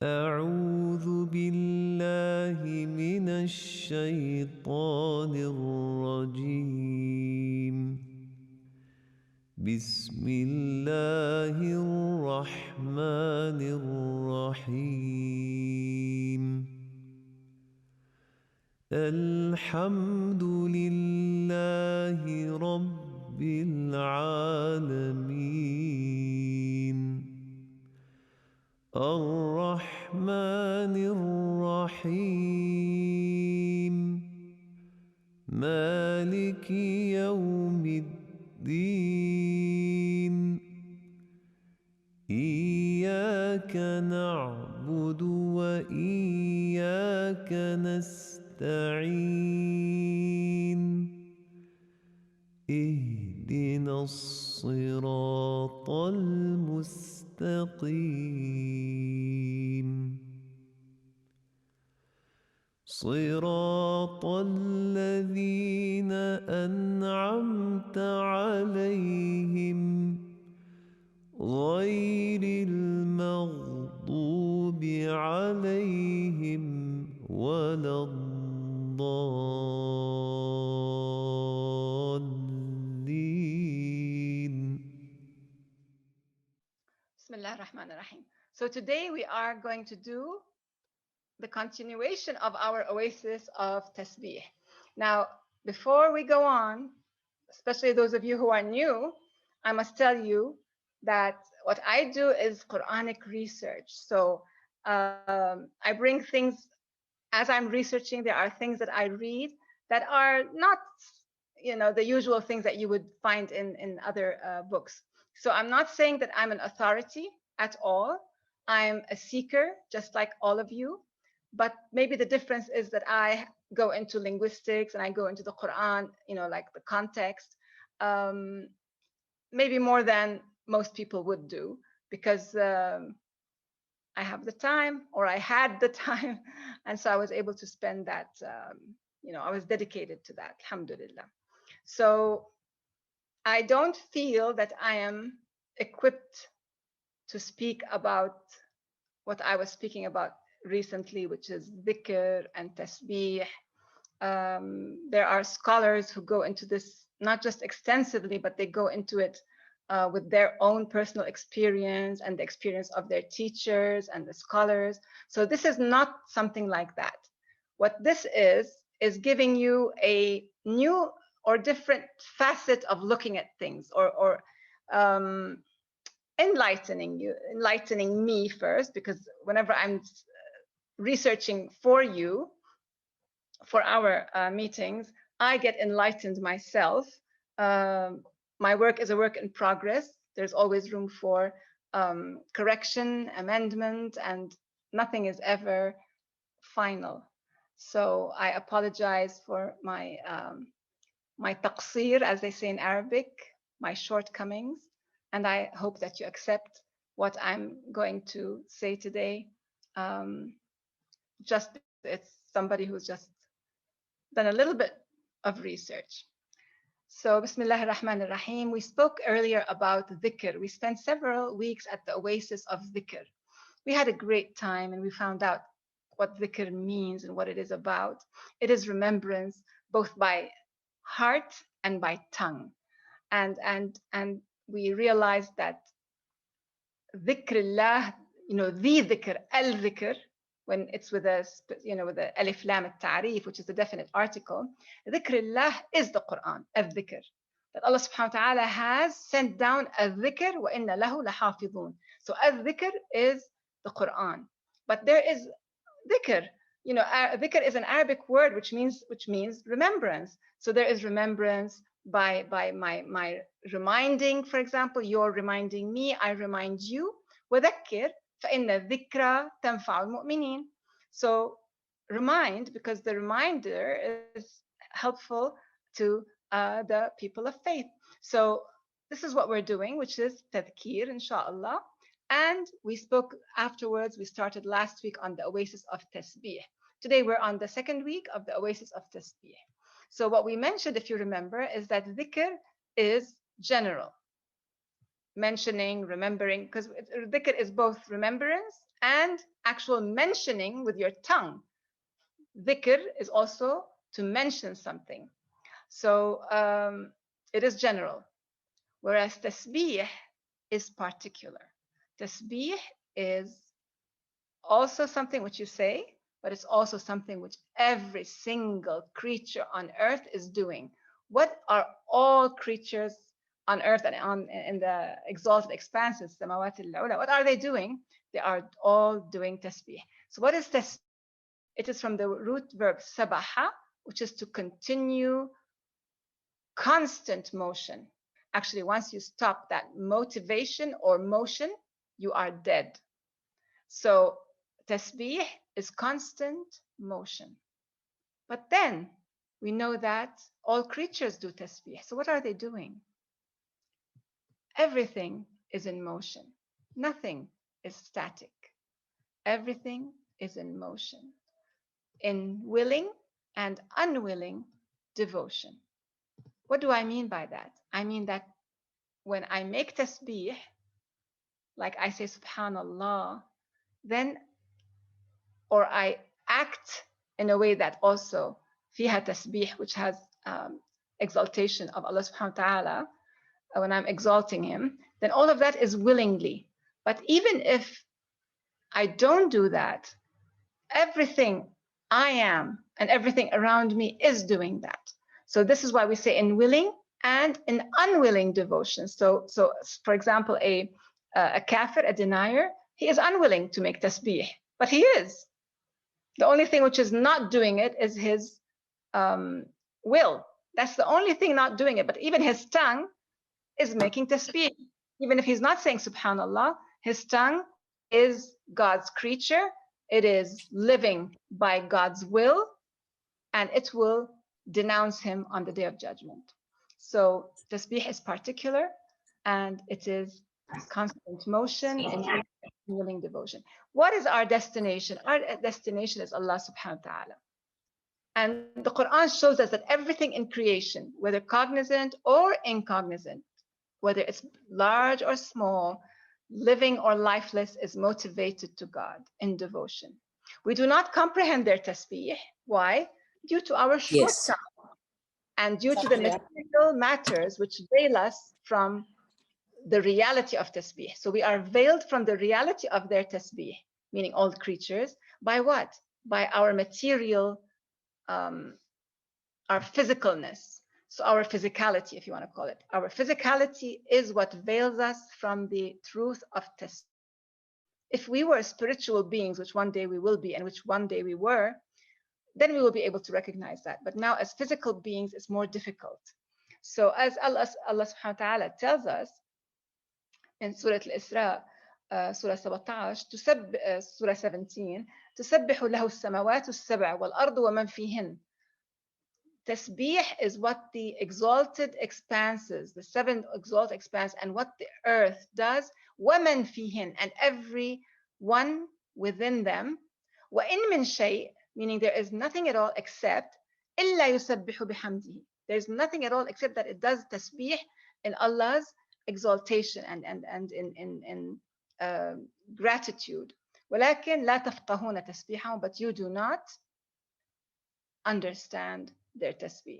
أعوذ بالله من الشيطان الرجيم. بسم الله الرحمن الرحيم. الحمد لله رب العالمين. الرحمن الرحيم. مالك يوم الدين. إياك نعبد وإياك نستعين. اهدنا الصراط المستقيم. صراط الذين أنعمت عليهم غير المغضوب عليهم ولا الضالين. Bismillah ar-Rahman ar-Rahim. So today we are going to do the continuation of our oasis of Tasbeeh. Now, before we go on, especially those of you who are new, I must tell you that what I do is Quranic research. So I bring things as I'm researching. There are things that I read that are not, the usual things that you would find in other books. So I'm not saying that I'm an authority at all. I'm a seeker, just like all of you. But maybe the difference is that I go into linguistics and I go into the Quran, like the context, um, maybe more than most people would do, because I have the time, or I had the time, and so I was able to spend that. I was dedicated to that. Alhamdulillah. So I don't feel that I am equipped to speak about what I was speaking about recently, which is dhikr and tasbih. There are scholars who go into this not just extensively, but they go into it with their own personal experience and the experience of their teachers and the scholars. So this is not something like that. What this is giving you a new or different facet of looking at things, or enlightening me first, because whenever I'm researching for you, for our meetings, I get enlightened myself. My work is a work in progress. There's always room for correction, amendment, and nothing is ever final. So I apologize for my taqsir, as they say in Arabic, my shortcomings, and I hope that you accept what I'm going to say today. Just it's somebody who's just done a little bit of research. So, Bismillah ar-Rahman ar-Rahim. We spoke earlier about dhikr. We spent several weeks at the oasis of dhikr. We had a great time and we found out what dhikr means and what it is about. It is remembrance, both by heart and by tongue. And we realized that dhikrullah, the dhikr, al-dhikr, when it's with with the alif lam al-ta'rif, which is the definite article, dhikrullah is the Quran, al-dhikr. That Allah subhanahu wa ta'ala has sent down al-dhikr wa inna lahu lahafidhun. So al-dhikr is the Quran. But there is dhikr. Dhikr is an Arabic word which means remembrance. So there is remembrance by my reminding, for example, you're reminding me, I remind you. وذكر فإن الذكرى تنفع المؤمنين. So remind, because the reminder is helpful to the people of faith. So this is what we're doing, which is tadhkir, inshallah. And we spoke afterwards, we started last week on the oasis of tasbih. Today we're on the second week of the oasis of tasbih. So what we mentioned, if you remember, is that dhikr is general. mentioning, remembering, because dhikr is both remembrance and actual mentioning with your tongue. Dhikr is also to mention something. So it is general, whereas tasbih is particular. Tasbih is also something which you say, but it's also something which every single creature on earth is doing. What are all creatures on earth and in the exalted expanses, samawat al-ula, what are they doing? They are all doing tasbih. So what is tasbih? It is from the root verb sabaha, which is to continue constant motion. Actually, once you stop that motivation or motion, you are dead. So tasbih is constant motion. But then we know that all creatures do tasbih. So what are they doing? Everything is in motion. Nothing is static. Everything is in motion, in willing and unwilling devotion. What do I mean by that? I mean that when I make tasbih, like I say subhanallah, then, or I act in a way that also fiha tasbih, which has exaltation of Allah subhanahu wa ta'ala, when I'm exalting him, then all of that is willingly. But even if I don't do that, everything I am and everything around me is doing that. So this is why we say in willing and in unwilling devotion. So for example, a kafir, a denier, he is unwilling to make tasbih, but he is. The only thing which is not doing it is his will. That's the only thing not doing it. But even his tongue is making tasbih. Even if he's not saying subhanallah, his tongue is God's creature. It is living by God's will, and it will denounce him on the day of judgment. So tasbih is particular, and it is constant motion and willing devotion. What is our destination? Our destination is Allah subhanahu wa ta'ala. And the Quran shows us that everything in creation, whether cognizant or incognizant, whether it's large or small, living or lifeless, is motivated to God in devotion. We do not comprehend their tasbih. Why? Due to our shortcomings and due to the material matters which veil us from the reality of tasbih. So we are veiled from the reality of their tasbih, meaning all creatures, by what? By our material, our physicalness. So our physicality, if you want to call it. Our physicality is what veils us from the truth of tasbih. If we were spiritual beings, which one day we will be, and which one day we were, then we will be able to recognize that. But now as physical beings, it's more difficult. So as Allah subhanahu wa ta'ala tells us in Surah Al-Isra, Surah 17, Surah 17, تسبح له السماوات السبع والأرض ومن فيهن. Tasbih is what the exalted expanses, the seven exalted expanses, and what the earth does, وَمَنْ فِيهِنْ, and every one within them. وَإِن مِّن شَيْءٍ, meaning there is nothing at all except إِلَّا يُسَبِّحُ بِحَمْدِهِ. There's nothing at all except that it does tasbih in Allah's exaltation and in gratitude. وَلَكِنْ لَا تَفْقَهُونَ تَسْبِيحَهُمْ, but you do not understand their tasbih.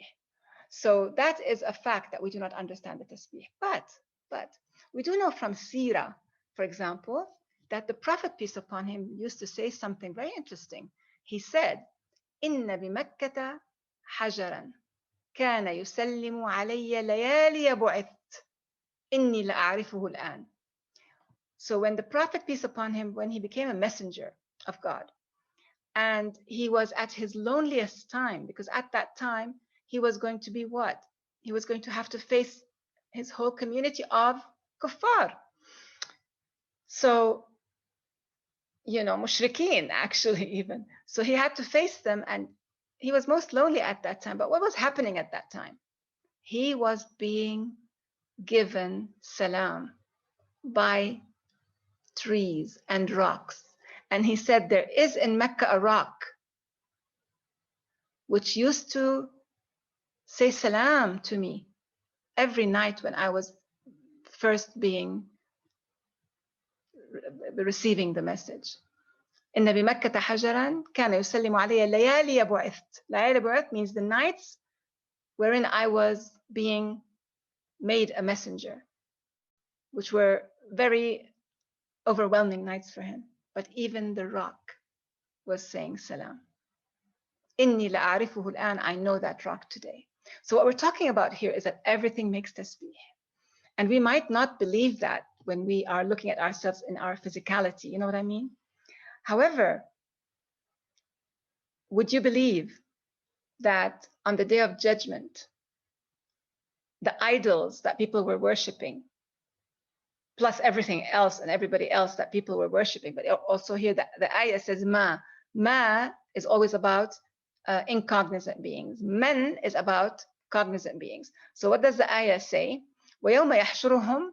So that is a fact that we do not understand the tasbih. But we do know from Sirah, for example, that the Prophet, peace upon him, used to say something very interesting. He said, إِنَّ بِمَكَّةَ حَجَرًا كَانَ يُسَلِّمُ عَلَيَّ لَيَالِيَ بُعِثْتُ إِنِّي لَأَعْرِفُهُ الْآنَ. So when the Prophet, peace upon him, when he became a messenger of God, and he was at his loneliest time, because at that time he was going to be what? He was going to have to face his whole community of kuffar. So, mushrikeen actually even. So he had to face them, and he was most lonely at that time. But what was happening at that time? He was being given salam by trees and rocks. And he said, there is in Mecca a rock which used to say salam to me every night when I was first being receiving the message. إن بمكة حجرا كان يسلم علي ليالي بعثت. ليالي بعثت means the nights wherein I was being made a messenger, which were very overwhelming nights for him. But even the rock was saying salam. إني لأعرفه الآن, I know that rock today. So what we're talking about here is that everything makes tasbih. And we might not believe that when we are looking at ourselves in our physicality, you know what I mean? However, would you believe that on the day of judgment, the idols that people were worshiping, plus everything else and everybody else that people were worshiping, but also here the ayah says ma. Ma is always about incognizant beings. Men is about cognizant beings. So what does the ayah say? وَيَوْمَ يَحْشُرُهُمْ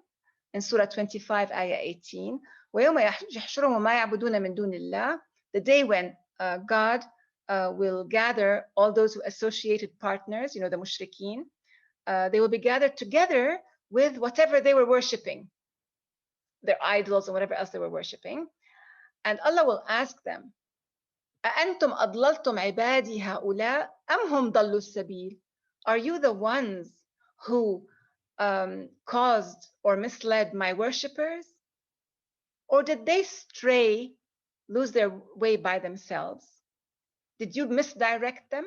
in Surah 25, ayah 18. وَيَوْمَ يَحْشُرُهُمْ مَا يَعْبُدُونَ مِن دُونِ اللَّهِ, the day when God will gather all those who associated partners, the mushrikeen, they will be gathered together with whatever they were worshipping, their idols and whatever else they were worshipping. And Allah will ask them, أَأَنْتُمْ أَضْلَلْتُمْ عِبَادِي هَؤُلَاء أَمْ هُمْ ضَلُّوا السَّبِيلِ? Are you the ones who caused or misled my worshippers? Or did they stray, lose their way by themselves? Did you misdirect them?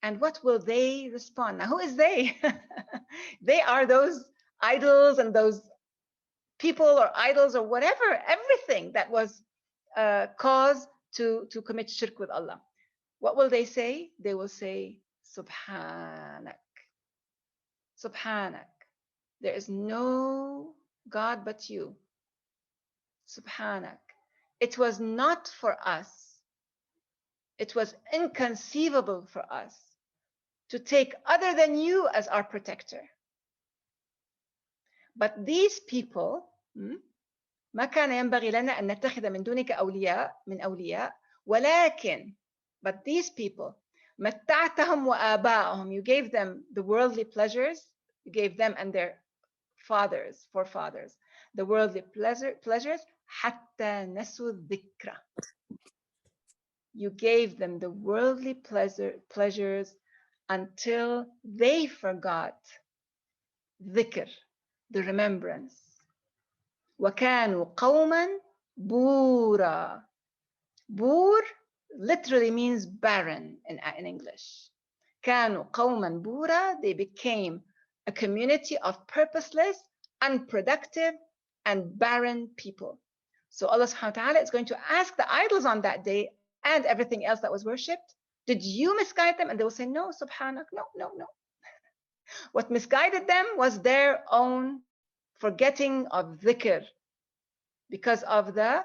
And what will they respond? Now, who is they? They are those idols and those people or idols or whatever, everything that was caused to commit shirk with Allah. What will they say? They will say, Subhanak. Subhanak. There is no God but you. Subhanak. It was not for us. It was inconceivable for us to take other than you as our protector. But these people, ما كان ينبغي لنا أن نتخذ من دونك أولياء ولكن, but these people, متعتهم وآباءهم, you gave them the worldly pleasures, you gave them and their forefathers, the worldly pleasures, حتى نسوا الذكر. You gave them the worldly pleasures until they forgot dhikr, the remembrance. وَكَانُوا قَوْمًا بُورًا. Bur literally means barren in English. كَانُوا قَوْمًا بُورًا. They became a community of purposeless, unproductive, and barren people. So Allah subhanahu wa ta'ala is going to ask the idols on that day and everything else that was worshipped, did you misguide them? And they will say, no, subhanak, no. What misguided them was their own forgetting of dhikr because of the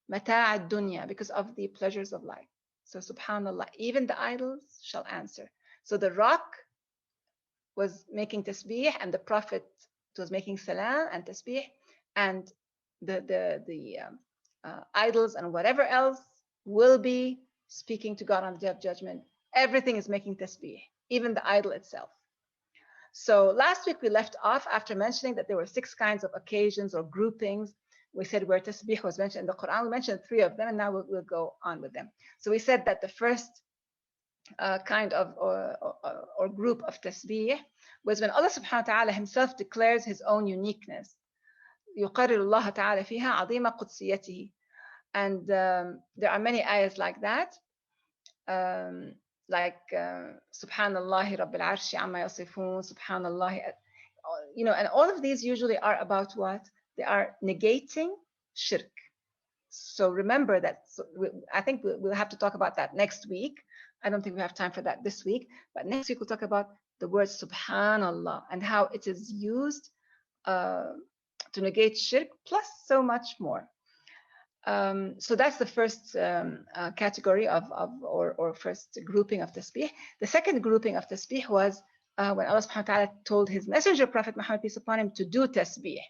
mata' dunya, because of the pleasures of life. So subhanallah, even the idols shall answer. So the rock was making tasbih and the prophet was making salam and tasbih, and the idols and whatever else will be speaking to God on the day of judgment. Everything is making tasbih, even the idol itself. So last week we left off after mentioning that there were 6 kinds of occasions or groupings. We said where tasbih was mentioned in the Quran. We mentioned 3 of them, and now we'll go on with them. So we said that the first kind of or group of tasbih was when Allah subhanahu wa ta'ala himself declares his own uniqueness. يقرر الله تعالى فيها عظيم قدسيته. And there are many ayahs like that, like Subhanallah Rabbil Arshi Amma Yasifun, Subhanallah, and all of these usually are about what? They are negating shirk. So remember that. I think we'll have to talk about that next week. I don't think we have time for that this week, but next week we'll talk about the word Subhanallah and how it is used to negate shirk, plus so much more. So that's the first category or first grouping of tasbih. The second grouping of tasbih was when Allah subhanahu wa ta'ala told his messenger Prophet Muhammad peace upon him to do tasbih.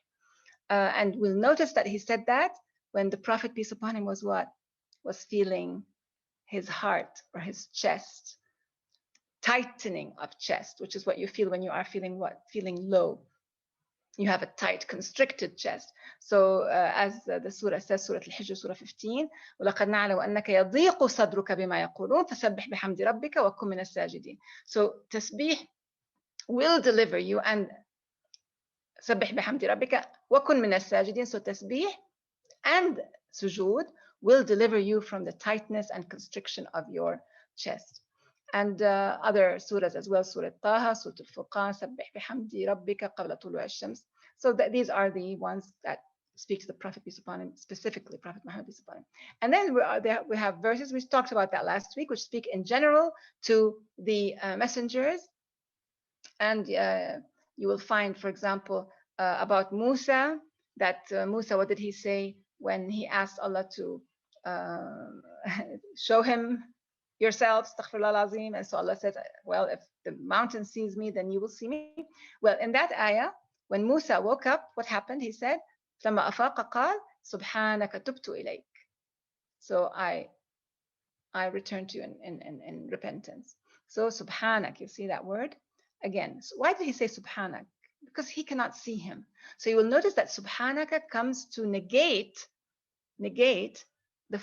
And we'll notice that he said that when the Prophet peace upon him was what? Was feeling his heart or his chest, tightening of chest, which is what you feel when you are feeling what? Feeling low. you have a tight, constricted chest. So as the surah says, Surah Al-Hijr, Surah 15, وَلَقَدْ نَعْلَمُ أَنَّكَ يَضِيقُ صَدْرُكَ بِمَا يَقُولُونَ فَسَبِّحْ بِحَمْدِ رَبِّكَ وَكُن مِنَ السَّاجِدِينَ. So tasbih will deliver you, and سَبِّحْ بِحَمْدِ رَبِّكَ وَكُن مِنَ السَّاجِدِينَ. So tasbih and sujood will deliver you from the tightness and constriction of your chest. And other surahs as well, Surah Taha, Surah Al-Furqan, Sabbih bihamdi rabbika qabla tulu'i ash-shams. So these are the ones that speak to the Prophet, peace upon him, specifically Prophet Muhammad, peace upon him. And then we have verses, we talked about that last week, which speak in general to the messengers. And you will find, for example, about Musa, that Musa, what did he say when he asked Allah to show him yourself, astaghfirullah al-azim. And so Allah said, well, if the mountain sees me, then you will see me. Well, in that ayah, when Musa woke up, what happened? He said, لما أفاق قال سبحانك تبت إليك. So I returned to you in repentance. So subhanak, you see that word again. So why did he say subhanak? Because he cannot see him. So you will notice that subhanaka comes to negate the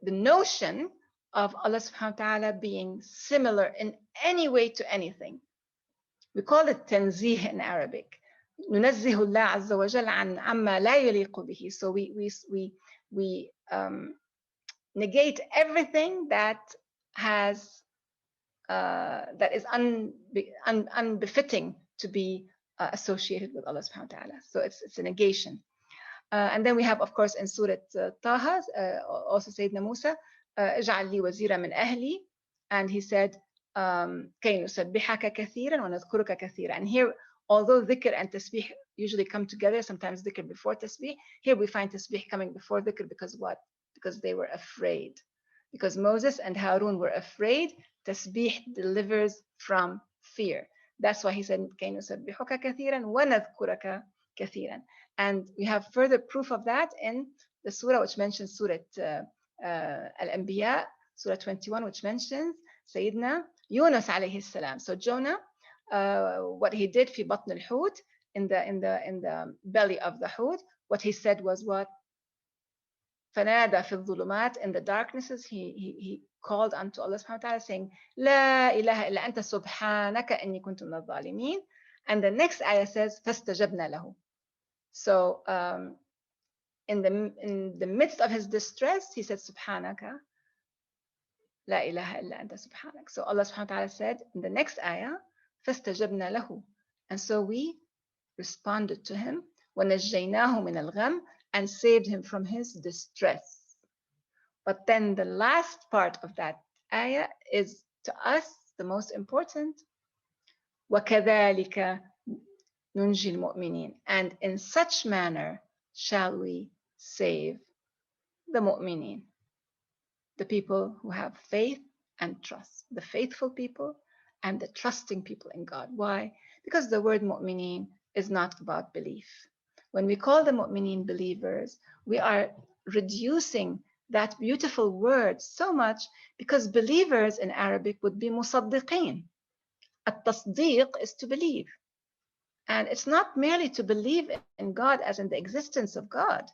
notion of Allah subhanahu wa ta'ala being similar in any way to anything. We call it tanzih in Arabic. ننزه الله عز وجل عن عما لا يليق به. So we negate everything that has that is unbefitting to be associated with Allah subhanahu wa ta'ala. So it's a negation. And then we have, of course, in Surah Taha, also Sayyidina Musa, اجعل لي وزيرا من أهلي, and he said, كي نسبحك كثيرا ونذكرك كثيرا. And here, although dhikr and tasbih usually come together, sometimes dhikr before tasbih, here we find tasbih coming before dhikr because what? Because they were afraid. Because Moses and Harun were afraid, tasbih delivers from fear. That's why he said, كي نسبحك كثيرا ونذكرك كثيرا. And we have further proof of that in the surah which mentions Surah Al-Anbiya, Surah 21, which mentions Sayyidina Yunus alayhi salam. So Jonah, what he did في بطن الحوت, in the belly of the Hut, what he said was what? فنادى في الظلمات, in the darknesses, he called unto Allah subhanahu wa ta'ala saying, لا إله إلا أنت سبحانك إني كنت من الظالمين. And the next ayah says, فاستجبنا له. So in the midst of his distress, he said, Subhanaka, La ilaha illa anta subhanak. So Allah subhanahu wa ta'ala said in the next ayah, فَاسْتَجَبْنَا لَهُ. And so we responded to him, وَنَجَّيْنَاهُ مِنَ الْغَمِّ, and saved him from his distress. But then the last part of that ayah is to us the most important. وَكَذَلِكَ نُنْجِي الْمُؤْمِنِينَ. And in such manner shall we save the mu'mineen, the people who have faith and trust, the faithful people and the trusting people in God. Why? Because the word mu'mineen is not about belief. When we call the mu'mineen believers, we are reducing that beautiful word so much, because believers in Arabic would be musaddiqeen. At-tasdiq is to believe. And it's not merely to believe in God as in the existence of God.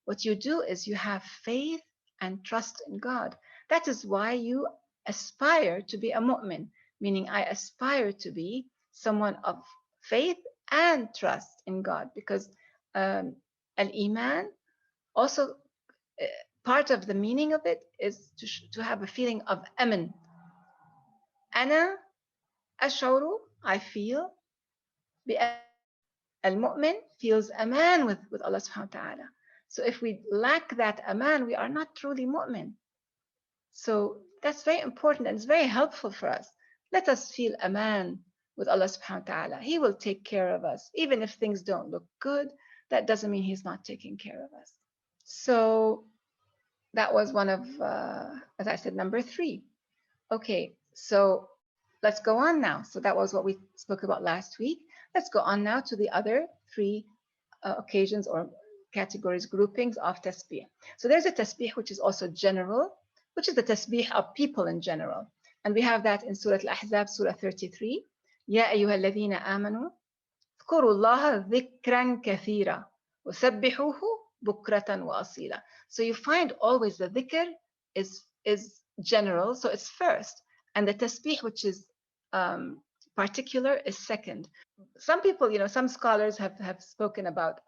What you do is you have faith and trust in God. That is why you aspire to be a mu'min, meaning I aspire to be someone of faith and trust in God, because al-iman, also part of the meaning of it is to have a feeling of aman. Ana ash'uru, I feel, al-mu'min feels aman with Allah subhanahu wa ta'ala. So if we lack that aman, we are not truly mu'min. So that's very important, and it's very helpful for us. Let us feel aman with Allah subhanahu wa ta'ala. He will take care of us. Even if things don't look good, that doesn't mean He's not taking care of us. So that was one of, as I said, number 3. Okay, so let's go on now. So that was what we spoke about last week. Let's go on now to the other 3 occasions or categories, groupings of tasbih. So there's a tasbih which is also general, which is the tasbih of people in general. And we have that in Surah Al-Ahzab, Surah 33. يَا أَيُّهَا الَّذِينَ آمَنُوا واذكروا الله ذكرا كثيرا وسبحوه بكرة وأصيلا. So you find always the dhikr is general, so it's first, and the tasbih, which is particular, is second. Some people, some scholars have spoken about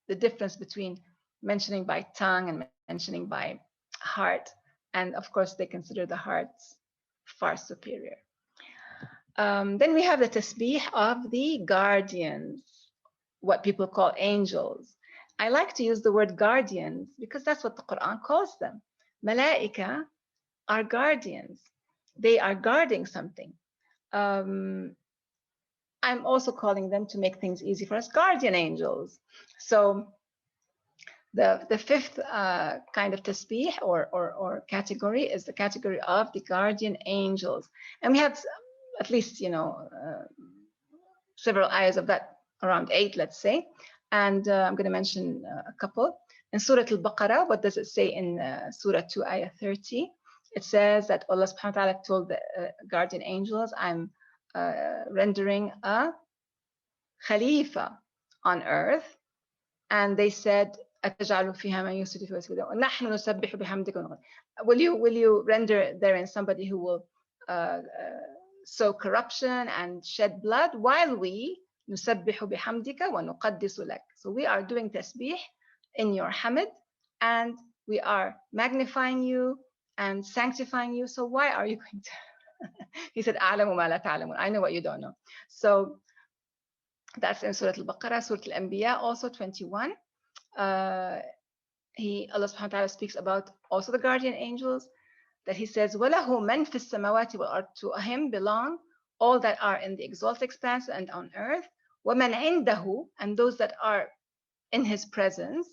the difference between mentioning by tongue and mentioning by heart, and of course they consider the heart's far superior. Then we have the tasbih of the guardians, what people call angels. I like to use the word guardians because that's what the Quran calls them. Malaika are guardians. They are guarding something. I'm also calling them, to make things easy for us, guardian angels. So the fifth kind of tasbih or category is the category of the guardian angels. And we have at least, several ayahs of that, around 8, let's say. And I'm going to mention a couple. In Surah Al-Baqarah, what does it say in Surah 2, Ayah 30? It says that Allah subhanahu wa ta'ala told the guardian angels, I'm rendering a khalifa on earth. And they said, أَتَجْعَلُ فِيهَا مَنْ يُفْسِدُ فِيهَا وَيَسْفِكُ الدِّمَاءَ وَنَحْنُ نُسَبِّحُ بِحَمْدِكَ. Will you render therein somebody who will sow corruption and shed blood, while we نُسَبِّحُ بِحَمْدِكَ وَنُقَدِّسُ لَكَ. So we are doing tasbih in your hamd, and we are magnifying you and sanctifying you. So why are you going to? He said, أَعْلَمُ مَا لَا تَعْلَمُونَ. I know what you don't know. So that's in Surah Al-Baqarah. Surah Al-Anbiya, also 21. Allah subhanahu wa ta'ala speaks about also the guardian angels, that he says, وَلَهُ مَنْ فِي السَّمَاوَاتِ وَالْأَرْضِ. To him belong all that are in the exalted expanse and on earth. وَمَنْ عِنْدَهُ. And those that are in his presence.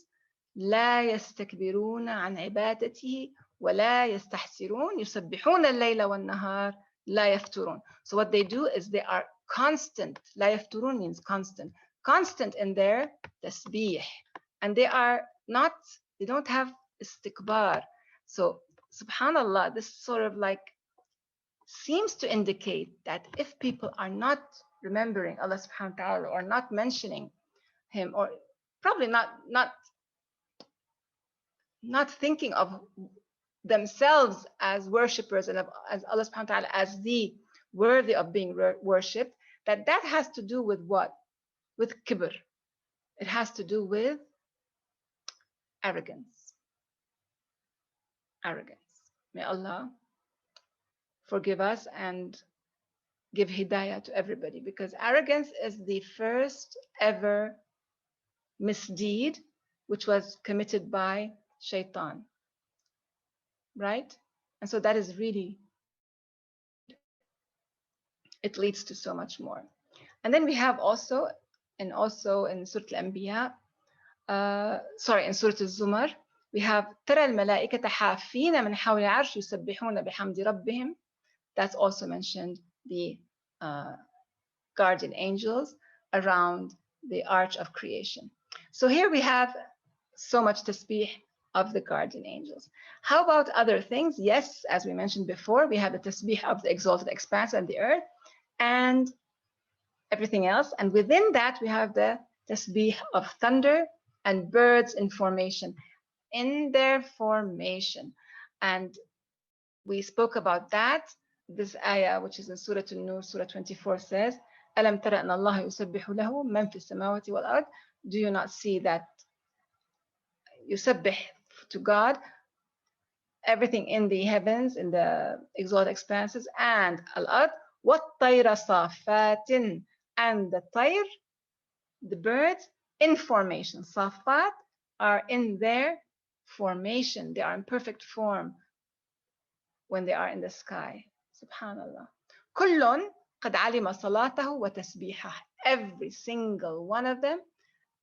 لَا يَسْتَكْبِرُونَ عَنْ عِبَادَتِهِ وَلَا يَسْتَحْسِرُونَ يُسَبِّحُونَ اللَّيْلَ وَالنَّهَارِ لَا يَفْتُرُونَ. So what they do is they are constant. لَا يَفْتُرُونَ means constant. Constant in their tasbih. And they don't have istikbar. So subhanallah, this sort of like seems to indicate that if people are not remembering Allah subhanahu wa ta'ala, or not mentioning him, or probably not thinking of themselves as worshippers and as Allah subhanahu wa ta'ala as the worthy of being worshipped, that has to do with what? With kibr. It has to do with arrogance. May Allah forgive us and give hidayah to everybody, because arrogance is the first ever misdeed which was committed by shaitan, right? And so that is really bad. It leads to so much more. And then we have also in Surah Al-Anbiya, in Surah Al-Zumar, we have ترى الملائكة حافين من حول العرش يسبحون بحمد ربهم. That's also mentioned the guardian angels around the arch of creation. So here we have so much tasbih of the guardian angels. How about other things? Yes, as we mentioned before, we have the tasbih of the exalted expanse and the earth and everything else. And within that, we have the tasbih of thunder and birds in formation, in their formation. And we spoke about that. This ayah, which is in Suratul Noor, Surah 24, says, أَلَمْ تَرَ أَنَّ اللَّهَ يُسَبِّحُ لَهُ مَنْ فِي السَّمَاوَاتِ وَالْأَرْضِ. Do you not see that يُسَبِّح to God everything in the heavens, in the exalted expanses, and al-ard, وَالطَّيْرَ صَافَّاتٍ, and the tayr, the birds, in formation. Safat are in their formation. They are in perfect form when they are in the sky. Subhanallah. كُلٌّ قَدْ عَلِمَ صَلَاتَهُ وَتَسْبِيحَهُ. Every single one of them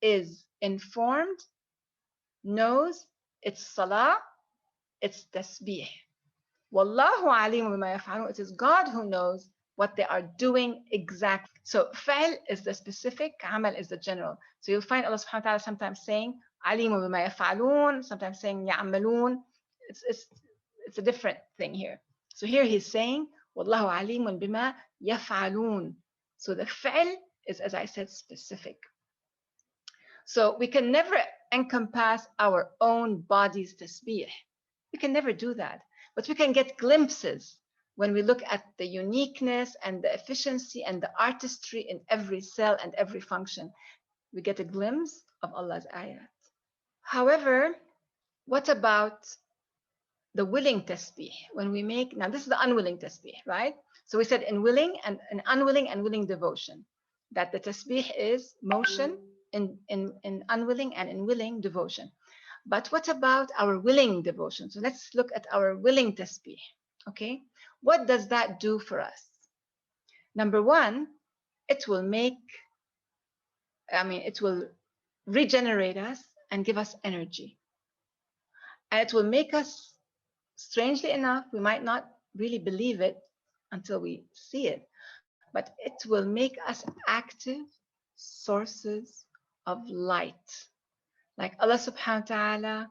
is informed, knows its salah, its tasbih. وَاللَّهُ عَلِيمٌ بِمَا يَفْعَلُونَ. It is God who knows what they are doing exactly. So fa'l is the specific, amal is the general. So you'll find Allah subhanahu wa ta'ala sometimes saying عَلِيمٌ بِمَا يَفْعَلُونَ, sometimes saying يَعْمَلُونَ. It's a different thing here. So here he's saying وَاللَّهُ عَلِيمٌ بِمَا يَفْعَلُونَ. So the fa'l is, as I said, specific. So we can never encompass our own body's tasbih. We can never do that. But we can get glimpses when we look at the uniqueness and the efficiency and the artistry in every cell and every function. We get a glimpse of Allah's ayat. However, what about the willing tasbih? When we make, now this is the unwilling tasbih, right? So we said in willing and unwilling and willing devotion, that the tasbih is motion in unwilling and in willing devotion. But what about our willing devotion? So let's look at our willing tasbih. Okay, what does that do for us? Number one, it will it will regenerate us and give us energy. And it will make us, strangely enough, we might not really believe it until we see it, but it will make us active sources of light. Like Allah subhanahu wa ta'ala,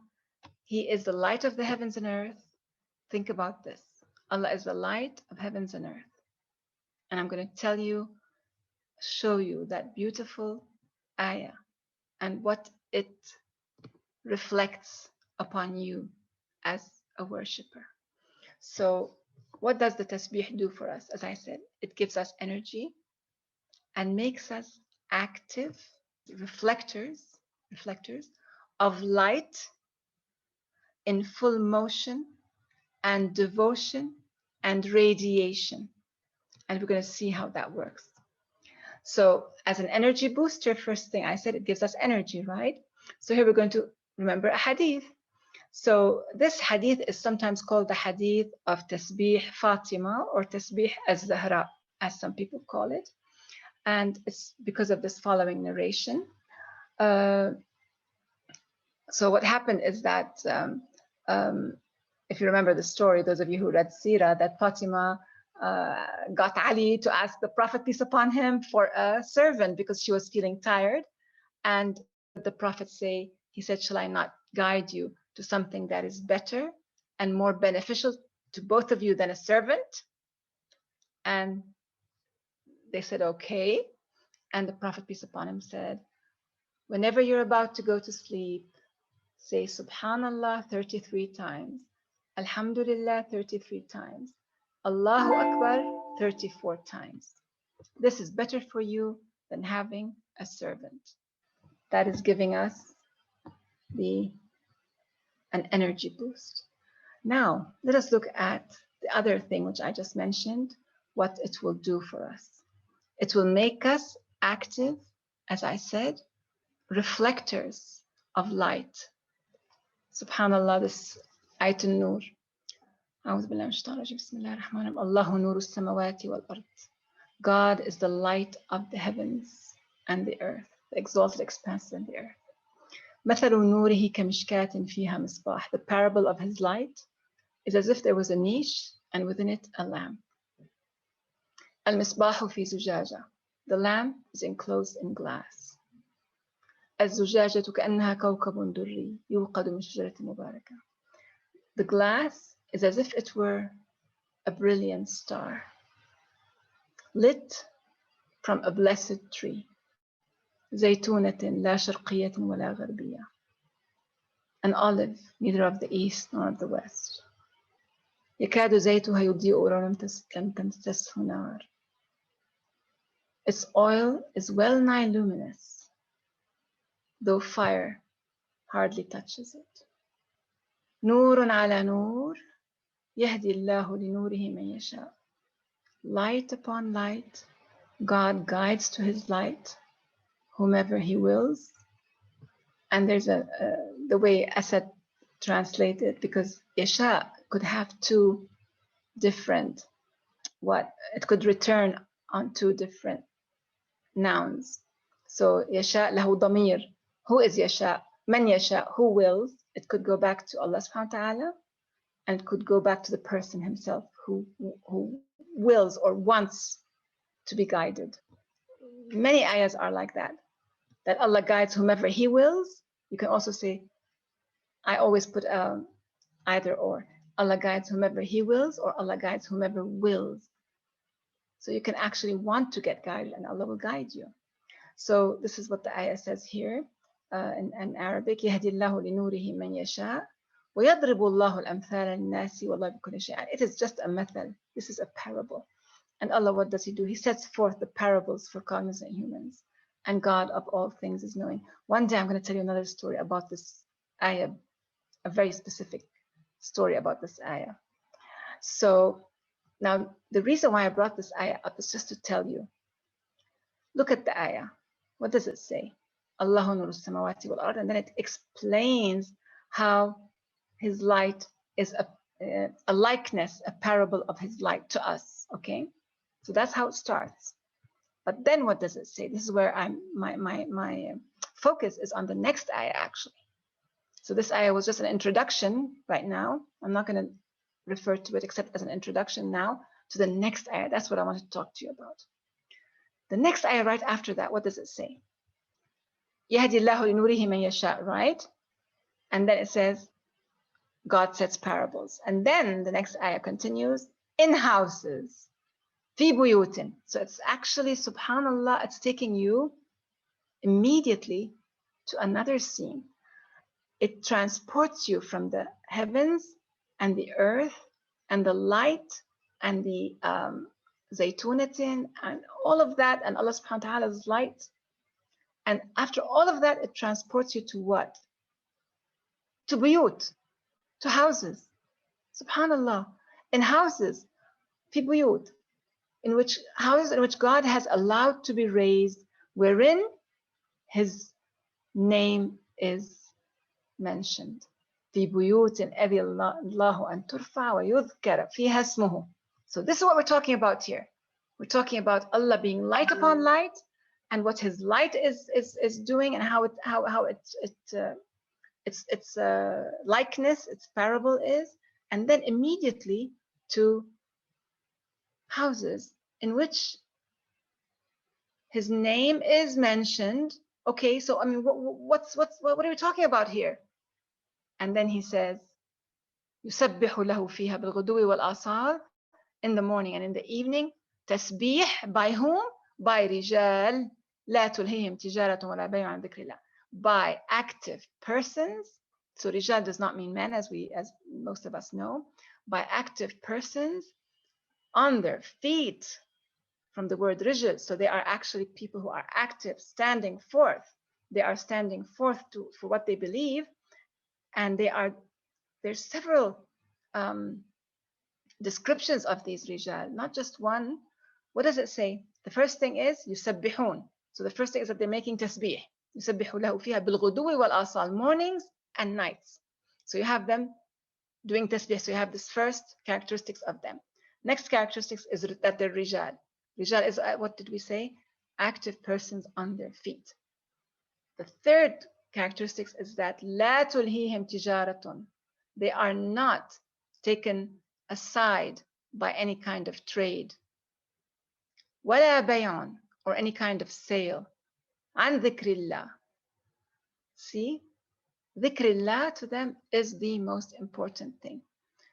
He is the light of the heavens and earth. Think about this. Allah is the light of heavens and earth. And I'm going to show you that beautiful ayah and what it reflects upon you as a worshipper. So what does the tasbih do for us? As I said, it gives us energy and makes us active reflectors of light in full motion and devotion and radiation. And we're going to see how that works. So as an energy booster, first thing I said, it gives us energy, right? So here we're going to remember a hadith. So this hadith is sometimes called the Hadeeth of Tasbeeh Faatimah, or Tasbeeh az-Zahra, as some people call it. And it's because of this following narration. So what happened is that, if you remember the story, those of you who read Sirah, that Fatima got Ali to ask the Prophet, peace upon him, for a servant because she was feeling tired. And the Prophet he said, shall I not guide you to something that is better and more beneficial to both of you than a servant? And they said, okay. And the Prophet, peace upon him, said, whenever you're about to go to sleep, say Subhanallah 33 times, Alhamdulillah 33 times, Allahu Akbar 34 times. This is better for you than having a servant. That is giving us an energy boost. Now, let us look at the other thing which I just mentioned, what it will do for us. It will make us active, as I said, reflectors of light. Subhanallah, this Ayat Noor. Allahu nuru samawati wal ard. God is the light of the heavens and the earth, the exalted expanse of the earth. مثل نوره كمشكاة فيها مصباح. The parable of his light is as if there was a niche and within it a lamp. المصباح في زجاجة. The lamp is enclosed in glass. الزجاجة كأنها كوكب دري يوقد من شجرة مباركة. The glass is as if it were a brilliant star, lit from a blessed tree. زيتونة لا شرقية ولا غربية. An olive, neither of the east nor of the west. يكاد زيتها يضيء ولو لم تمسسه نار. Its oil is well nigh luminous, though fire hardly touches it. نور على نور يهدي الله لنوره من يشاء. Light upon light, God guides to his light whomever he wills. And there's the way Asad translated, because Yasha could have two different, it could return on two different nouns. So Yasha lahu damir. Who is Yasha? Man Yasha, who wills. It could go back to Allah subhanahu wa ta'ala, and it could go back to the person himself who wills or wants to be guided. Many ayahs are like that Allah guides whomever he wills. You can also say, I always put either or. Allah guides whomever he wills, or Allah guides whomever wills. So you can actually want to get guided and Allah will guide you. So this is what the ayah says here in Arabic. يهدي الله لنوره من يشاء ويضرب الله الأمثال للناس والله بكل شيء. It is just a method. This is a parable. And Allah, what does He do? He sets forth the parables for cognizant humans. And God of all things is knowing. One day I'm going to tell you another story about this ayah, a very specific story about this ayah. So now the reason why I brought this ayah up is just to tell you, look at the ayah. What does it say? Allahu nuru samawati wal ard, and then it explains how His light is a likeness, a parable of His light to us. Okay, so that's how it starts. But then what does it say? This is where my focus is on the next ayah actually. So this ayah was just an introduction right now. I'm not going to refer to it except as an introduction now to the next ayah. That's what I want to talk to you about. The next ayah right after that, what does it say? يهدي الله لنوره من يشاء, right? And then it says, God sets parables. And then the next ayah continues, in houses. في بيوت. So it's actually, subhanallah, it's taking you immediately to another scene. It transports you from the heavens and the earth and the light and the zaytunatin and all of that and Allah subhanahu wa ta'ala's light. And after all of that, it transports you to what? To buyut, to houses. Subhanallah. In houses, fi buyut, in which houses in which God has allowed to be raised, wherein His name is mentioned. في بيوت أذن الله أن ترفع ويذكر فيها اسمه. So this is what we're talking about here. We're talking about Allah being light upon light, and what His light is doing, and how its likeness, its parable is, and then immediately to houses in which His name is mentioned. Okay, so I mean, what are we talking about here? And then He says, يسبح له فيها بالغدو والآصال, in the morning and in the evening. تسبيح by whom? By رجال لا تلهيهم تجارة ولا بيع عن ذكر الله. By active persons. So رجال does not mean men, as most of us know. By active persons on their feet, from the word رجل. So they are actually people who are active, standing forth. They are standing forth for what they believe, and there's several descriptions of these rijal, not just one. What does it say? The first thing is yusabbihun. So the first thing is that they're making tasbih. يسبح له فيها بالغدو والآصال, mornings and nights. So you have them doing tasbih. So you have this first characteristics of them. Next characteristics is that they're rijal. Rijal is, what did we say? Active persons on their feet. The third characteristics is that لا تلهيهم تجارة. They are not taken aside by any kind of trade. ولا بيع, or any kind of sale. عن ذكر الله. See, ذكر الله to them is the most important thing.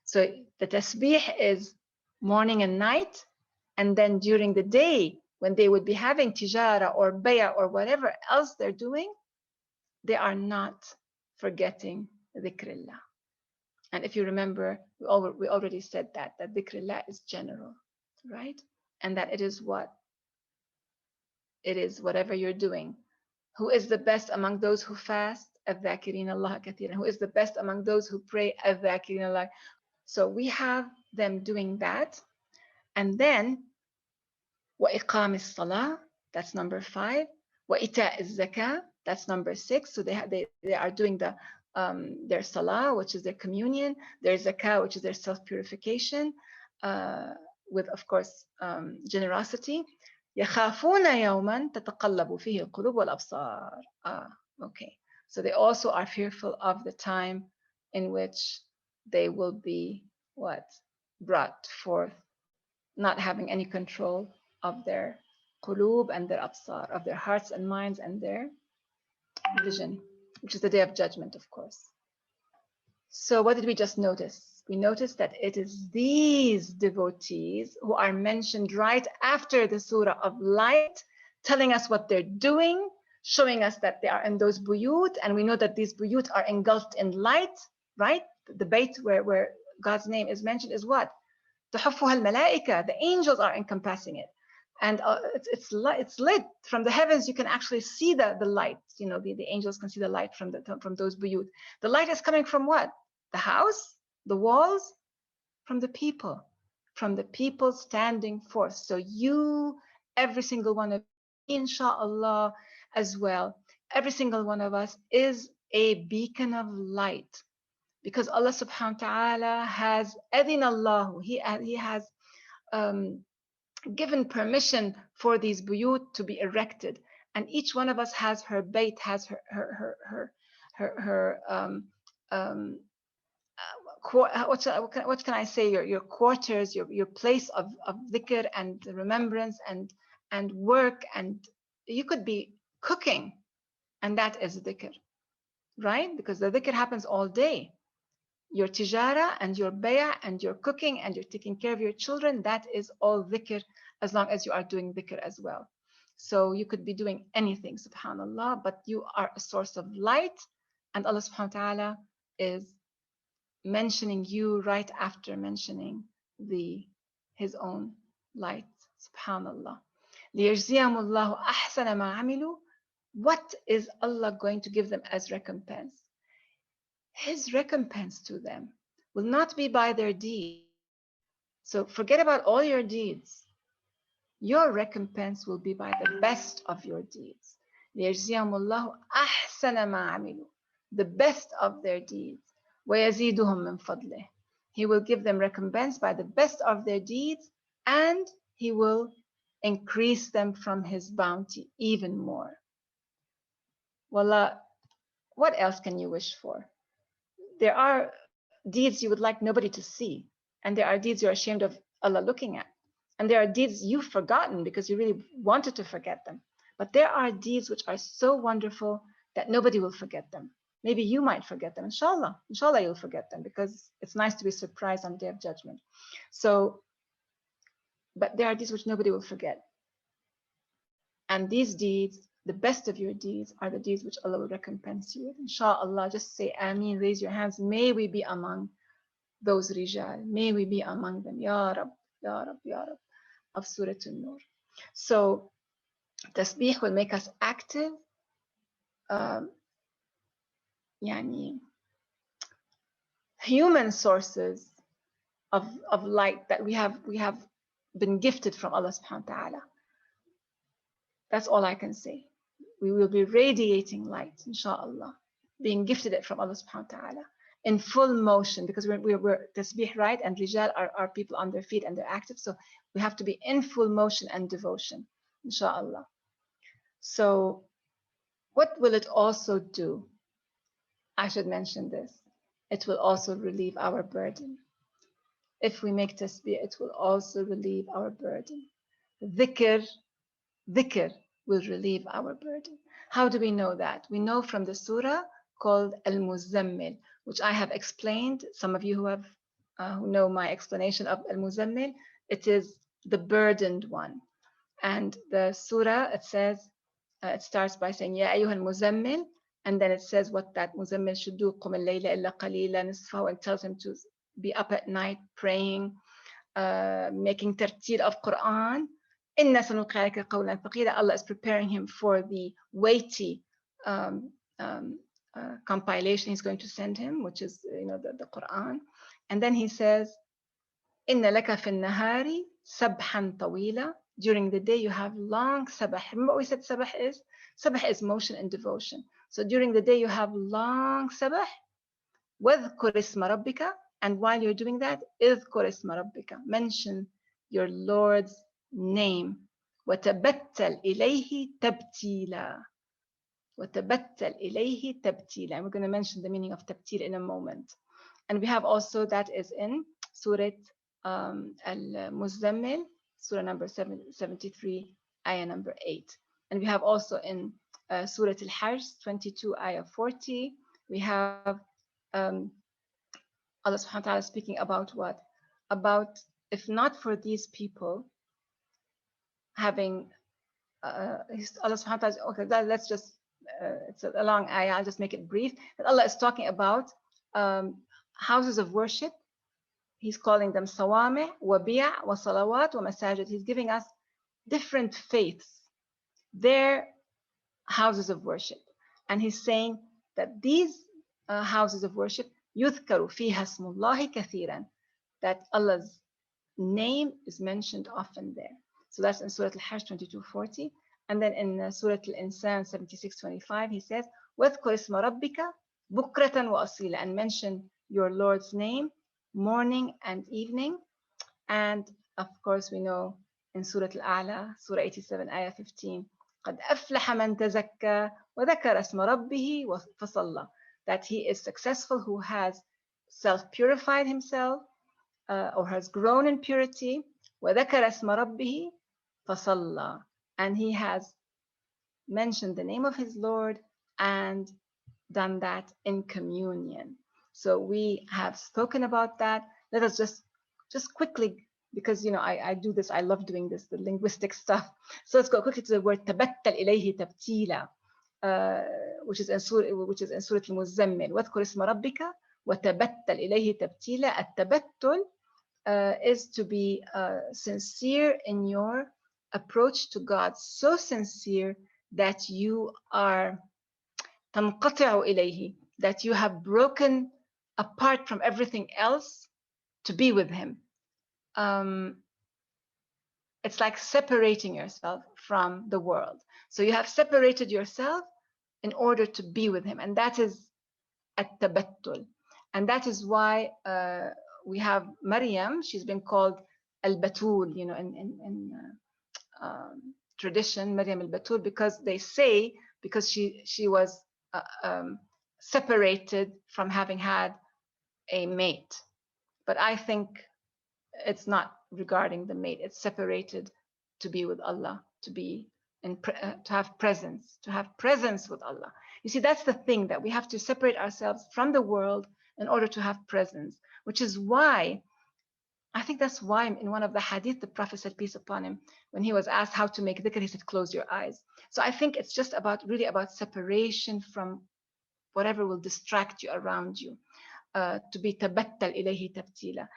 So the tasbih is morning and night, and then during the day when they would be having tijara or bay'a or whatever else they're doing, they are not forgetting dhikrullah. And if you remember, we already said that dhikrullah is general, right? And that it is what? It is whatever you're doing. Who is the best among those who fast? الذاكرين الله كثيرا. Who is the best among those who pray? الذاكرين الله. So we have them doing that. And then وإقام الصلاة, that's number 5. وإيتاء الزكاة, that's number 6. So they are doing their salah, which is their communion, their zakah, which is their self-purification, with, of course, generosity. يخافون يوما تتقلب فيه القلوب والأبصار. Okay. So they also are fearful of the time in which they will be what? Brought forth, not having any control of their qulub and their absar, of their hearts and minds and their vision, which is the day of judgment, of course. So what did we just notice? We noticed that it is these devotees who are mentioned right after the surah of light telling us what they're doing, showing us that they are in those buyut, and we know that these buyut are engulfed in light, right? The bait where God's name is mentioned is what? تحفها الملائكة. The angels are encompassing it. And it's lit from the heavens. You can actually see the light. You know, the angels can see the light from those buyut. The light is coming from what? The house, the walls, from the people standing forth. So you, every single one of you, inshallah, as well, every single one of us is a beacon of light, because Allah subhanahu wa ta'ala has adhin Allah, he has given permission for these buyut to be erected, and each one of us has her bait, has her what can I say, your quarters, your place of dhikr and remembrance and work, and you could be cooking, and that is dhikr, right? Because the dhikr happens all day. Your tijara and your bay'ah and your cooking and you're taking care of your children, that is all dhikr, as long as you are doing dhikr as well. So you could be doing anything, subhanallah, but you are a source of light, and Allah subhanahu wa ta'ala is mentioning you right after mentioning his own light, subhanallah. لِيَجْزِيَهُمُ اللَّهُ أَحْسَنَ مَا عَمِلُوا. What is Allah going to give them as recompense? His recompense to them will not be by their deeds. So forget about all your deeds. Your recompense will be by the best of your deeds. لِيَجْزِيَهُمُ اللَّهُ أَحْسَنَ مَا عَمِلُوا. The best of their deeds. وَيَزِيدُهُم مِّن فَضْلِهِ. He will give them recompense by the best of their deeds, and He will increase them from His bounty even more. Wallah, what else can you wish for? There are deeds you would like nobody to see, and there are deeds you're ashamed of Allah looking at, and there are deeds you've forgotten because you really wanted to forget them. But there are deeds which are so wonderful that nobody will forget them. Maybe you might forget them. Inshallah you'll forget them, because it's nice to be surprised on the Day of Judgment. So, but there are deeds which nobody will forget, and these deeds, the best of your deeds, are the deeds which Allah will recompense you with. Inshallah, just say Ameen, raise your hands. May we be among those rijal. May we be among them. Ya Rab, Ya Rab, Ya Rab, of Suratul Noor. So, Tasbeeh will make us active. Yani, human sources of light that we have been gifted from Allah subhanahu wa ta'ala. That's all I can say. We will be radiating light, inshallah, being gifted it from Allah subhanahu wa ta'ala in full motion, because we're tasbih, right? And rijal are people on their feet and they're active. So we have to be in full motion and devotion, inshallah. So what will it also do? I should mention this. It will also relieve our burden. If we make tasbih, it will also relieve our burden. Dhikr will relieve our burden. How do we know that? We know from the surah called Al-Muzammil, which I have explained. Some of you who know my explanation of Al-Muzammil, it is the burdened one. And the surah, it says, it starts by saying, Ya ayyuhal muzammil, and then it says what that muzammil should do, قُمِ اللَّيْلَ إِلَّا قَلِيلًا نِصْفَهُ, and tells him to be up at night praying, making tartil of Quran. إِنَّا سَنُلْقِي عَلَيْكَ قَوْلًا ثَقِيلًا. Allah is preparing him for the weighty compilation He's going to send him, which is the Quran. And then He says, إِنَّ لَكَ فِي النَّهَارِ سَبْحًا طَوِيلًا. During the day you have long sabah. Remember what we said sabah is? Sabah is motion and devotion. So during the day you have long sabah. وَاذْكُرِ اسْمَ رَبِّكَ. And while you're doing that, اذْكُرِ اسْمَ رَبِّكَ. Mention your Lord's name. وَتَبَتَّلْ إِلَيْهِ تَبْتِيلًا. وَتَبَتَّلْ إِلَيْهِ تَبْتِيلًا. And we're going to mention the meaning of tabtil in a moment. And we have also, that is in Surah Al-Muzammil, Surah number 73, Ayah number 8. And we have also in Surah Al-Hajj, 22, Ayah 40, we have Allah subhanahu wa ta'ala speaking about what? About if not for these people having Allah subhanahu wa ta'ala, okay, let's just, it's a long ayah, I'll just make it brief. But Allah is talking about houses of worship. He's calling them sawami, wabi'a, wa salawat, wa masajid. He's giving us different faiths, their houses of worship. And he's saying that these houses of worship, يذكر فيها اسم الله كثيرا, that Allah's name is mentioned often there. So that's in Surah Al-Hajj 22:40. And then in Surah Al-Insan 76:25, he says, وَاذْكُرِ اسْمَ رَبِّكَ بُكْرَةً وَأَصِيلًا, and mention your Lord's name morning and evening. And of course, we know in Surah Al-A'la, Surah 87, Ayah 15, قَدْ أَفْلَحَ مَنْ تَزَكَّى وَذَكَرَ اسْمَ رَبِّهِ فَصَلَّى, that he is successful who has self-purified himself or has grown in purity, وَذَكَرَ اسْمَ رَبِّهِ فَصَلَّى, and he has mentioned the name of his Lord and done that in communion. So we have spoken about that. Let us just quickly, because I do this, I love doing this, the linguistic stuff. So let's go quickly to the word tabattal ilayhi tabtila, which is in Surah Al-Muzammil. واذكر اسم ربك وتبتل إليه تبتيلا. التبتل is to be sincere in your approach to God, so sincere that you are تنقطع إليه, that you have broken apart from everything else to be with him. It's like separating yourself from the world. So you have separated yourself in order to be with him, and that is at-tabattul. And that is why we have Maryam. She's been called al-Batul, in tradition, Maryam al-Batul, because they say because she was separated from having had a mate. But I think it's not regarding the mate. It's separated to be with Allah, to have presence with Allah. You see, that's the thing, that we have to separate ourselves from the world in order to have presence, which is why, I think that's why in one of the hadith, the Prophet said, peace upon him, when he was asked how to make dhikr, he said, close your eyes. So I think it's just really about separation from whatever will distract you around you. To be tabattal ilayhi tabtila.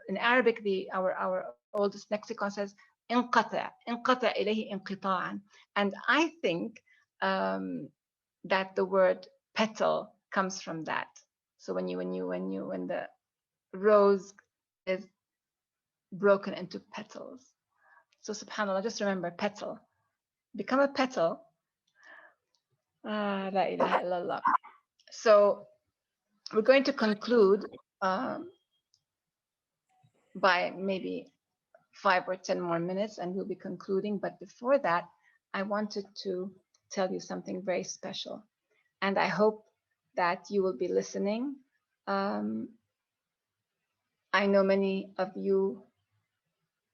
In Arabic, our oldest lexicon says انقطع إليه انقطاعا. And I think that the word petal comes from that. So when the rose is broken into petals. So subhanAllah, just remember petal. Become a petal. La ilaha illallah. So we're going to conclude by maybe 5 or 10 more minutes, and we'll be concluding. But before that, I wanted to tell you something very special. And I hope that you will be listening. I know many of you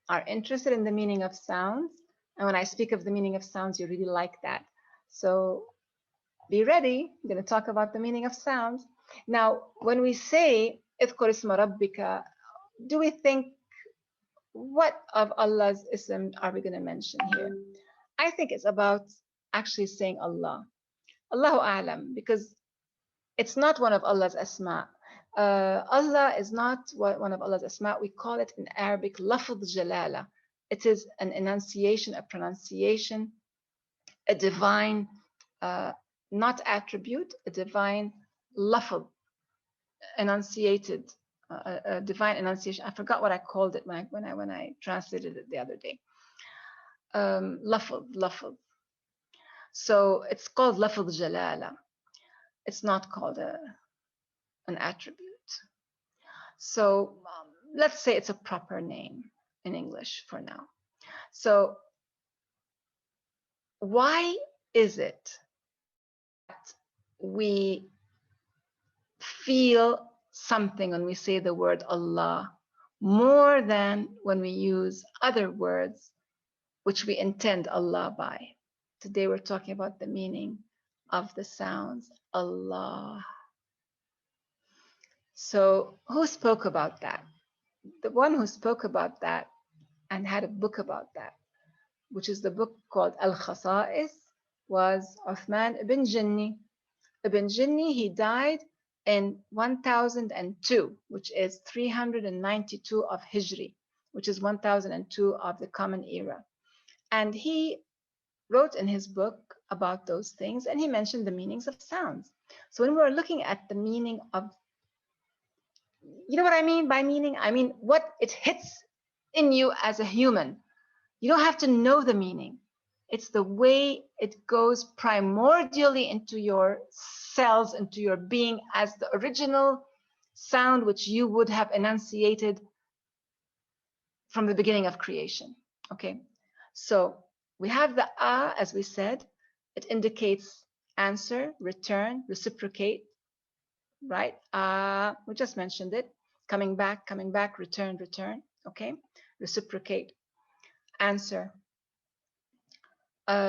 are interested in the meaning of sounds. And when I speak of the meaning of sounds, you really like that. So be ready. I'm going to talk about the meaning of sounds. Now, when we say اذكر اسم ربك, do we think, what of Allah's ism are we going to mention here? I think it's about actually saying Allah. Allahu A'lam, because it's not one of Allah's asma. Allah is not one of Allah's asma. We call it in Arabic lafz jalala. It is an enunciation, a pronunciation, a divine, not attribute, a divine lafz, enunciated, a divine enunciation. I forgot what I called it when I translated it the other day. Lafz. So it's called lafz jalala. It's not called an attribute. So let's say it's a proper name in English for now. So why is it that we feel something when we say the word Allah more than when we use other words which we intend Allah by? Today we're talking about the meaning of the sounds Allah. So who spoke about that? The one who spoke about that and had a book about that which is the book called Al-Khasa'is, was Uthman ibn Jinni. Ibn Jinni, he died in 1002, which is 392 of Hijri, which is 1002 of the Common Era. And he wrote in his book about those things, and he mentioned the meanings of sounds. So when we're looking at the meaning of, you know what I mean by meaning? I mean what it hits in you as a human. You don't have to know the meaning. It's the way it goes primordially into your cells, into your being, as the original sound which you would have enunciated from the beginning of creation. Okay, so we have the as we said. It indicates answer, return, reciprocate, right? We just mentioned it. Coming back, return, return. Okay, reciprocate, answer.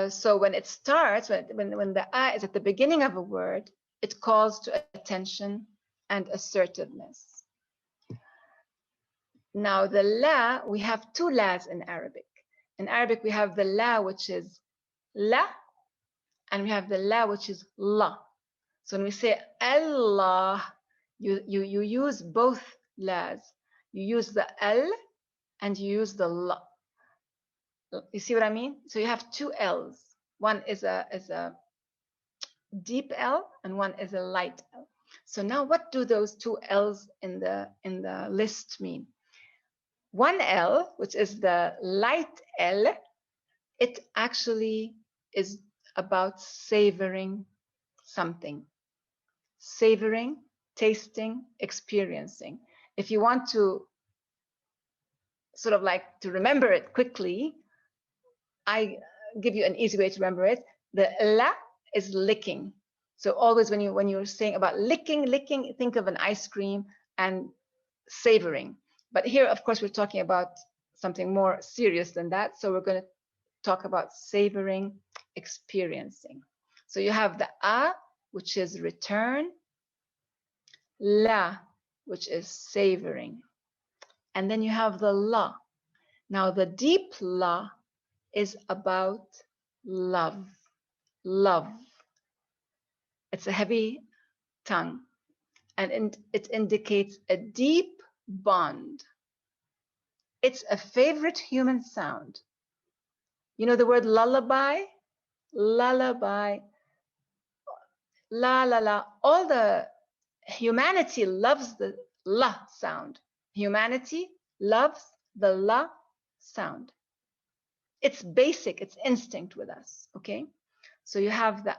So when it starts, when the is at the beginning of a word, it calls to attention and assertiveness. Now the la, we have two las in Arabic. In Arabic, we have the la, which is la, and we have the la, which is la. So when we say Allah, you use both las. You use the al and you use the la. You see what I mean? So you have two L's. One is a deep L and one is a light L. So now what do those two L's in the list mean? One L, which is the light L, it actually is about savoring something. Savoring, tasting, experiencing. If you want to sort of like to remember it quickly, I give you an easy way to remember it. The la is licking. So always when you're saying about licking, think of an ice cream and savoring. But here, of course, we're talking about something more serious than that. So we're going to talk about savoring, experiencing. So you have the which is return, la, which is savoring. And then you have the la. Now the deep la is about love. Love. It's a heavy tongue, and it indicates a deep bond. It's a favorite human sound. You know the word lullaby? Lullaby. La la la. All the humanity loves the la sound. Humanity loves the la sound. It's basic, it's instinct with us, okay? So you have the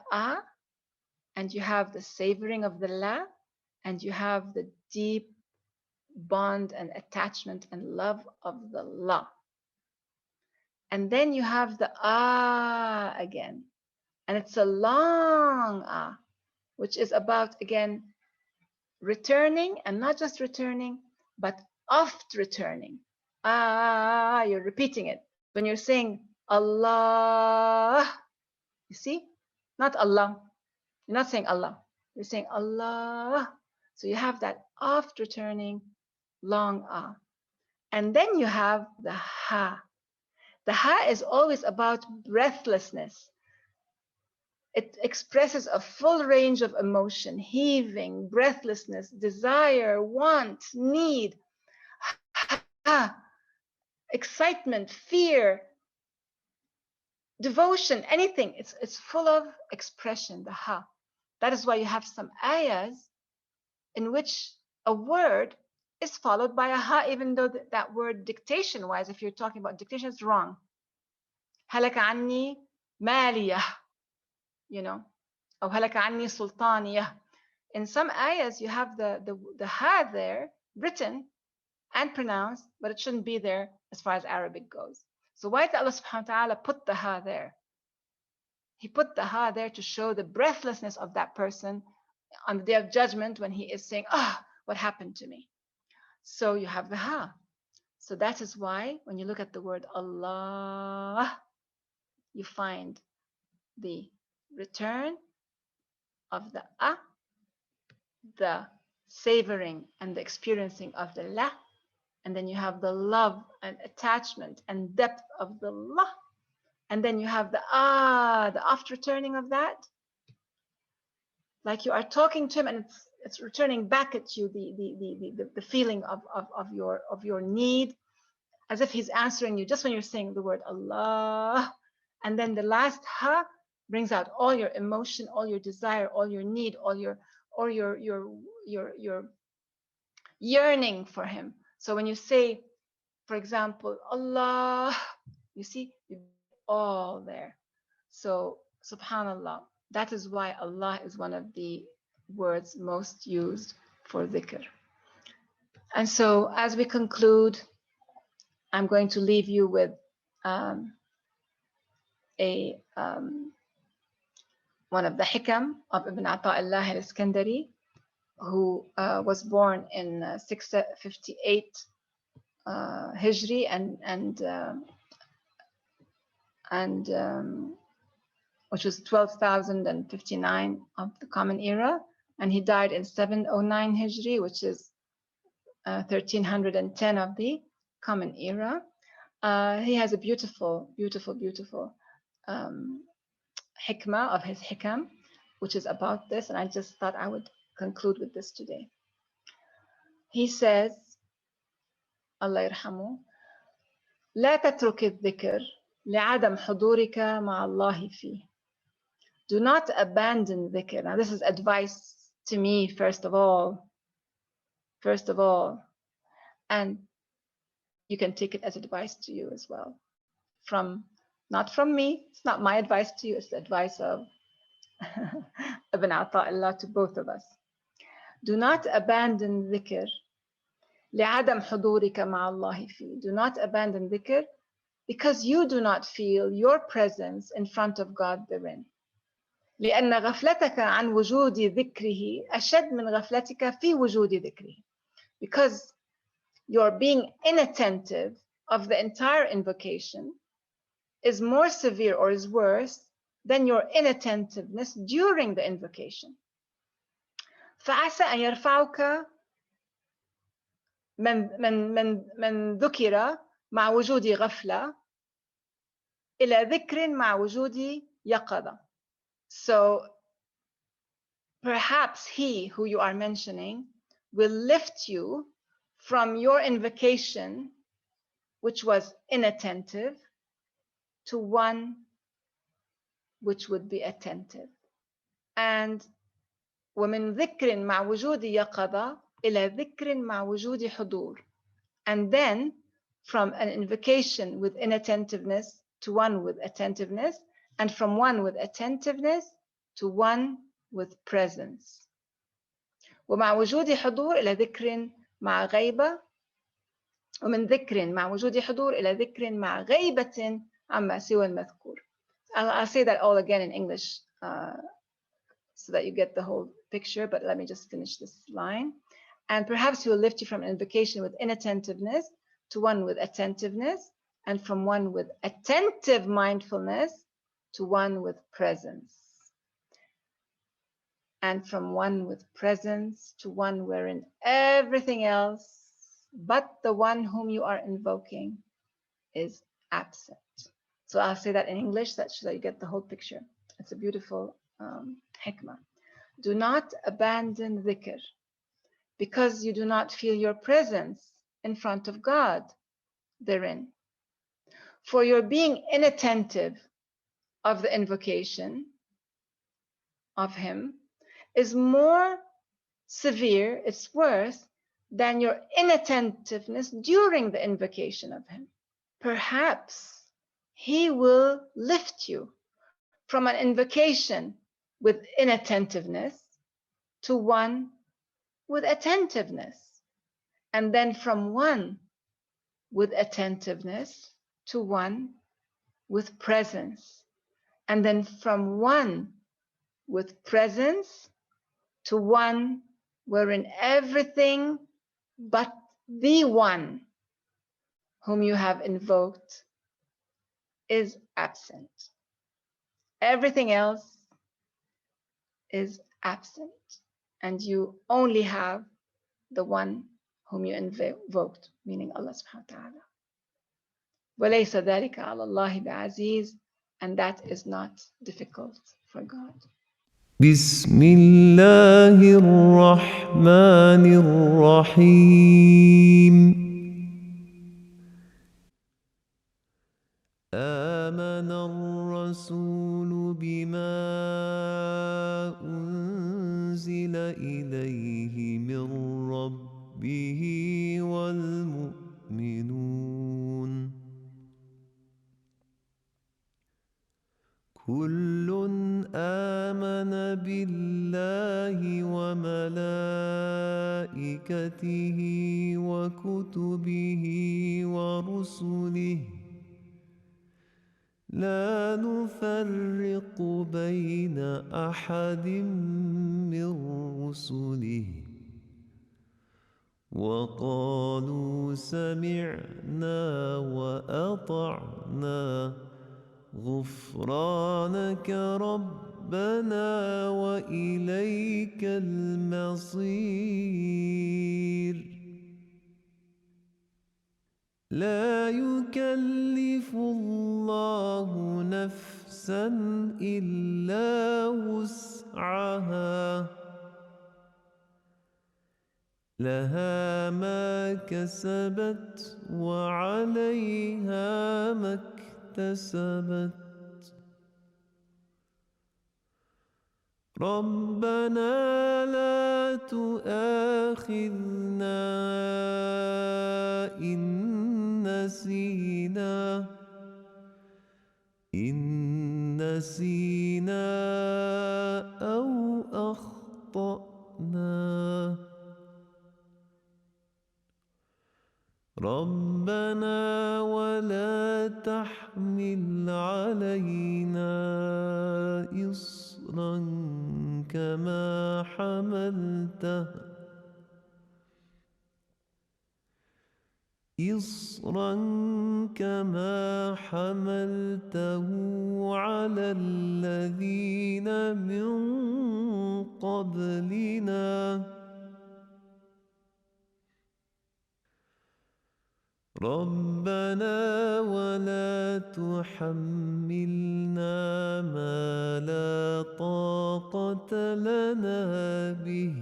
and you have the savoring of the la, and you have the deep bond and attachment and love of the la. And then you have the again, and it's a long which is about, again, returning, and not just returning, but oft returning. You're repeating it. When you're saying Allah, you see? Not Allah. You're not saying Allah. You're saying Allah. So you have that oft returning long And then you have the ha. The ha is always about breathlessness. It expresses a full range of emotion: heaving, breathlessness, desire, want, need, excitement, fear, devotion, anything. It's full of expression, the ha. That is why you have some ayahs in which a word is followed by a ha, even though that word dictation-wise, if you're talking about dictation, it's wrong. Halaka anni maliyah, you know, or halaka anni sultaniyah. In some ayahs, you have the ha there written and pronounced, but it shouldn't be there as far as Arabic goes. So why did Allah subhanahu wa ta'ala put the ha there? He put the ha there to show the breathlessness of that person on the day of judgment when he is saying, what happened to me? So you have the ha. So that is why when you look at the word Allah, you find the return of the the savoring and the experiencing of the la, and then you have the love and attachment and depth of the la, and then you have the after turning of that, like you are talking to him, and it's returning back at you the feeling of your need, as if he's answering you just when you're saying the word Allah. And then the last ha brings out all your emotion, all your desire, all your need, all your yearning for him. So when you say, for example, Allah, you see, you all there. So subhanallah, that is why Allah is one of the words most used for dhikr. And so as we conclude, I'm going to leave you with one of the hikam of Ibn Ata'illah al-Iskandari, who was born in 658 Hijri and which was 12,059 of the Common Era, and he died in 709 Hijri, which is 1310 of the Common Era. He has a beautiful hikmah of his hikam, which is about this, and I just thought I would conclude with this today. He says, Allah yarhamu, لا تترك الذكر لعدم حضورك مع الله فيه. Do not abandon dhikr. Now this is advice to me first of all, and you can take it as advice to you as well. Not from me, it's not my advice to you, it's the advice of Ibn Ata'illah to both of us. Do not abandon dhikr لعدم حضورك مع الله فيه. Do not abandon dhikr because you do not feel your presence in front of God therein. لأن غفلتك عن وجود ذكره أشد من غفلتك في وجود ذكره. Because your being inattentive of the entire invocation is more severe or is worse than your inattentiveness during the invocation. فعسى أن يرفعك من ذكر مع وجود غفلة إلى ذكر مع وجود يقظة. So perhaps he who you are mentioning will lift you from your invocation, which was inattentive, to one which would be attentive. And ومن ذكر مع وجود يقظة إلى ذكر مع وجود حضور. And then from an invocation with inattentiveness to one with attentiveness, and from one with attentiveness to one with presence. ومع وجود حضور إلى ذكر مع غيبة. ومن ذكر مع وجود حضور إلى ذكر مع غيبة عما سوى المذكور. I'll say that all again in English so that you get the whole picture, but let me just finish this line. And perhaps he will lift you from an invocation with inattentiveness to one with attentiveness, and from one with attentive mindfulness to one with presence. And from one with presence to one wherein everything else but the one whom you are invoking is absent. So I'll say that in English so that you get the whole picture. It's a beautiful hikmah. Do not abandon dhikr because you do not feel your presence in front of God therein. For your being inattentive of the invocation of him is more severe, it's worse than your inattentiveness during the invocation of him. Perhaps he will lift you from an invocation with inattentiveness to one with attentiveness, and then from one with attentiveness to one with presence, and then from one with presence to one wherein everything but the one whom you have invoked is absent. Everything else is absent, and you only have the one whom you invoked, meaning Allah subhanahu wa ta'ala. وَلَيْسَ ذَلِكَ عَلَى اللَّهِ بِعَزِيزٍ And that is not difficult for God. بسم الله الرحمن الرحيم آمن الرسول بما أنزل إليه من ربه والمؤمنون كل آمن بالله وملائكته وكتبه ورسله لا نفرق بين أحد من رسله وقالوا سمعنا وأطعنا غفرانك ربنا وإليك المصير لا يكلف الله نفسا إلا وسعها لها ما كسبت وعليها ما اكتسبت ربنا لا تؤاخذنا إن نسينا أو أخطأنا ربنا ولا تحمل علينا إصرا كما حملته على الذين من قبلنا ربنا ولا تحملنا ما لا طاقة لنا به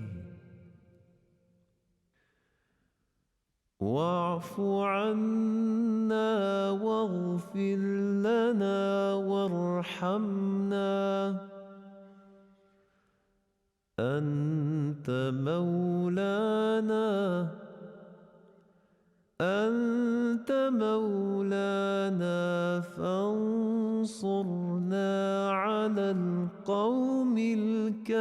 واعف عنا واغفر لنا وارحمنا أنت مولانا فانصرنا على القوم الكافرين